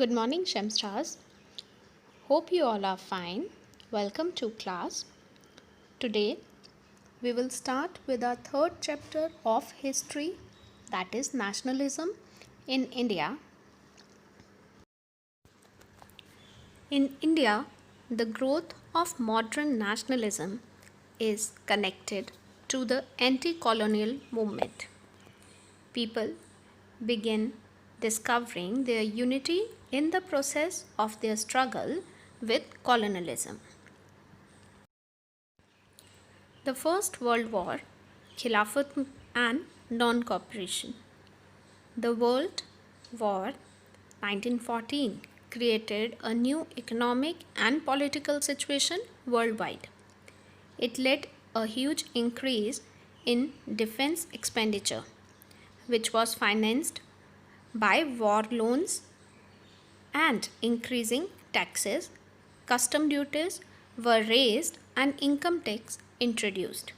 Good morning, Shamstars. Hope you all are fine. Welcome to class. Today we will start with our third chapter of history, that is nationalism in India. In India, the growth of modern nationalism is connected to the anti colonial movement. People begin discovering their unity in the process of their struggle with colonialism. The First World War, Khilafat and non-cooperation. The World War 1914 created a new economic and political situation worldwide. It led a huge increase in defense expenditure, which was financed by war loans and increasing taxes. Custom duties were raised and income tax introduced.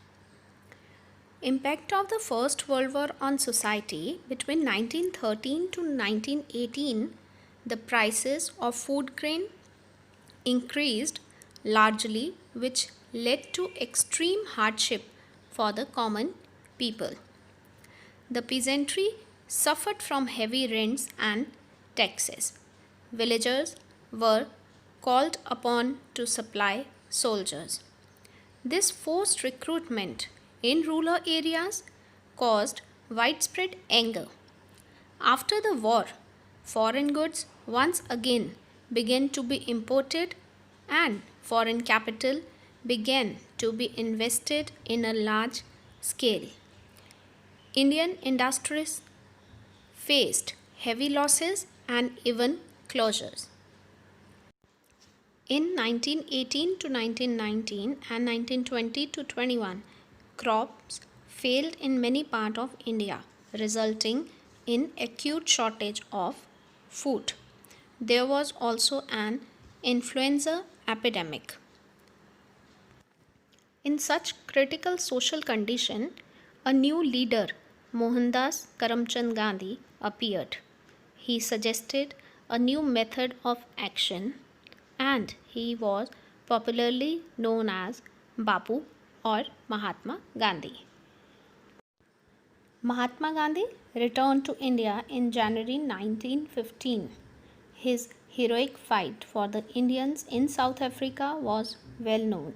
Impact of the First World War on society. Between 1913 to 1918, the prices of food grain increased largely, which led to extreme hardship for the common people. The peasantry suffered from heavy rents and taxes. Villagers were called upon to supply soldiers. This forced recruitment in rural areas caused widespread anger. After the war, foreign goods once again began to be imported and foreign capital began to be invested in a large scale. Indian industries faced heavy losses and even closures. In 1918 to 1919 and 1920 to 21, crops failed in many parts of India, resulting in acute shortage of food. There was also an influenza epidemic. In such critical social condition, a new leader, Mohandas Karamchand Gandhi, appeared. He suggested a new method of action and he was popularly known as Bapu or Mahatma Gandhi. Mahatma Gandhi returned to India in January 1915. His heroic fight for the Indians in South Africa was well known.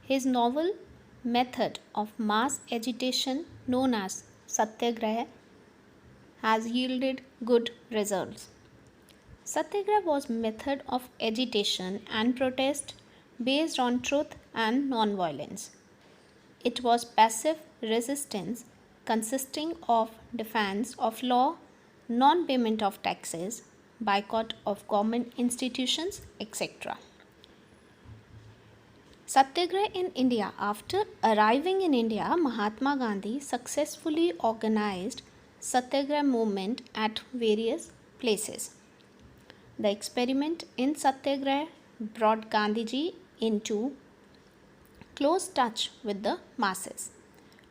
His novel method of mass agitation, known as Satyagraha, has yielded good results. Satyagraha was method of agitation and protest based on truth and non-violence. It was passive resistance consisting of defense of law, non-payment of taxes, boycott of government institutions, etc. Satyagraha in India. After arriving in India, Mahatma Gandhi successfully organized Satyagraha movement at various places. The experiment in Satyagraha brought Gandhiji into close touch with the masses,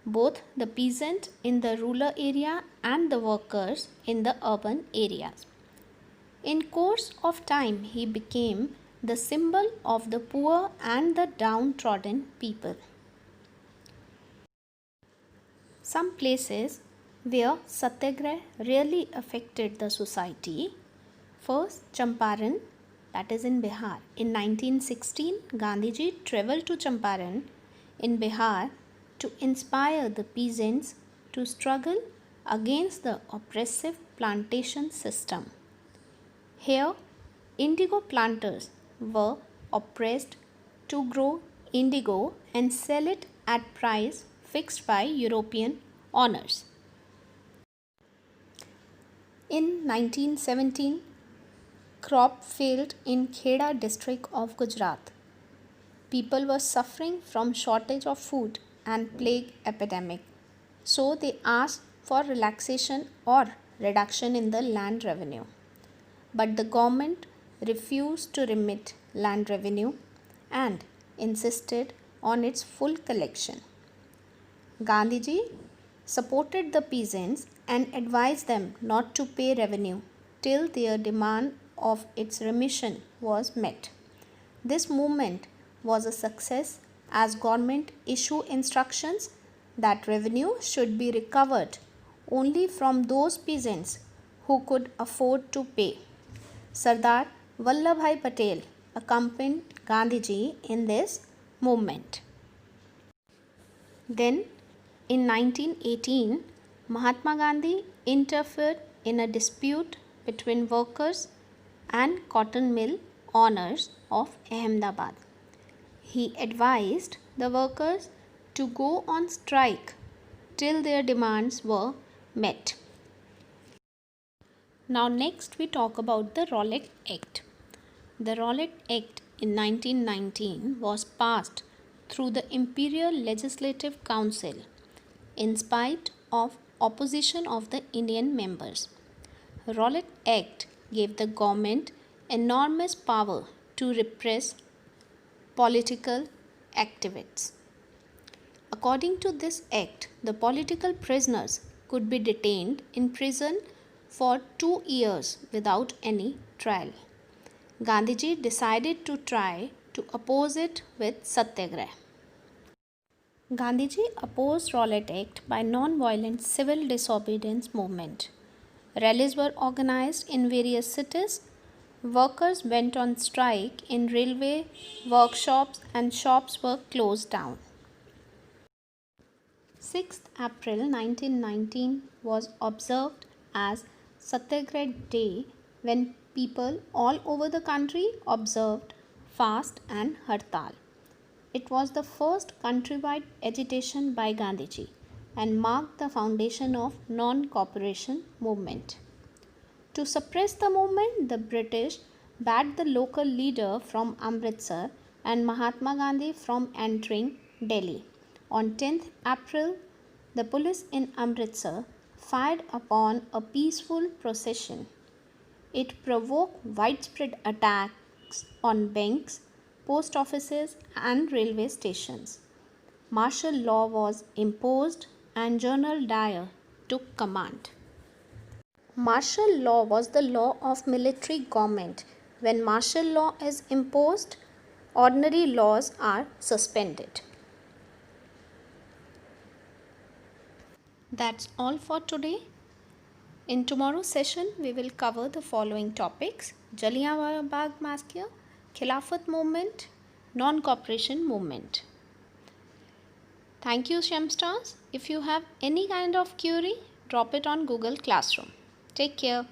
both the peasant in the rural area and the workers in the urban areas. In course of time, he became the symbol of the poor and the downtrodden people. Some places where Satyagraha really affected the society. First, Champaran, that is in Bihar. In 1916, Gandhiji traveled to Champaran in Bihar to inspire the peasants to struggle against the oppressive plantation system. Here, indigo planters were oppressed to grow indigo and sell it at price fixed by European owners. In 1917, crop failed in Kheda district of Gujarat. People were suffering from shortage of food and plague epidemic. So they asked for relaxation or reduction in the land revenue. But the government refused to remit land revenue and insisted on its full collection. Gandhiji supported the peasants and advised them not to pay revenue till their demand of its remission was met. This movement was a success as government issued instructions that revenue should be recovered only from those peasants who could afford to pay. Sardar Vallabhbhai Patel accompanied Gandhiji in this movement. Then, in 1918, Mahatma Gandhi interfered in a dispute between workers and cotton mill owners of Ahmedabad. He advised the workers to go on strike till their demands were met. Now next we talk about the Rowlatt Act. The Rowlatt Act in 1919 was passed through the Imperial Legislative Council in spite of opposition of the Indian members. Rowlatt Act gave the government enormous power to repress political activists. According to this act, the political prisoners could be detained in prison for 2 years without any trial. Gandhiji decided to try to oppose it with satyagraha. Gandhiji opposed Rowlatt Act by non-violent civil disobedience movement. Rallies were organized in various cities. Workers went on strike in railway workshops and shops were closed down. 6th April 1919 was observed as Satyagraha Day when people all over the country observed fast and hartal. It was the first countrywide agitation by Gandhiji and marked the foundation of non-cooperation movement. To suppress the movement, the British banned the local leader from Amritsar and Mahatma Gandhi from entering Delhi. On 10th April, the police in Amritsar fired upon a peaceful procession. It provoked widespread attacks on banks, post offices, and railway stations. Martial law was imposed and General Dyer took command. Martial law was the law of military government. When martial law is imposed, ordinary laws are suspended. That's all for today. In tomorrow's session, we will cover the following topics: Jallianwala Bagh Massacre, Khilafat Movement, Non-Cooperation Movement. Thank you, Shemstars. If you have any kind of query, drop it on Google Classroom. Take care.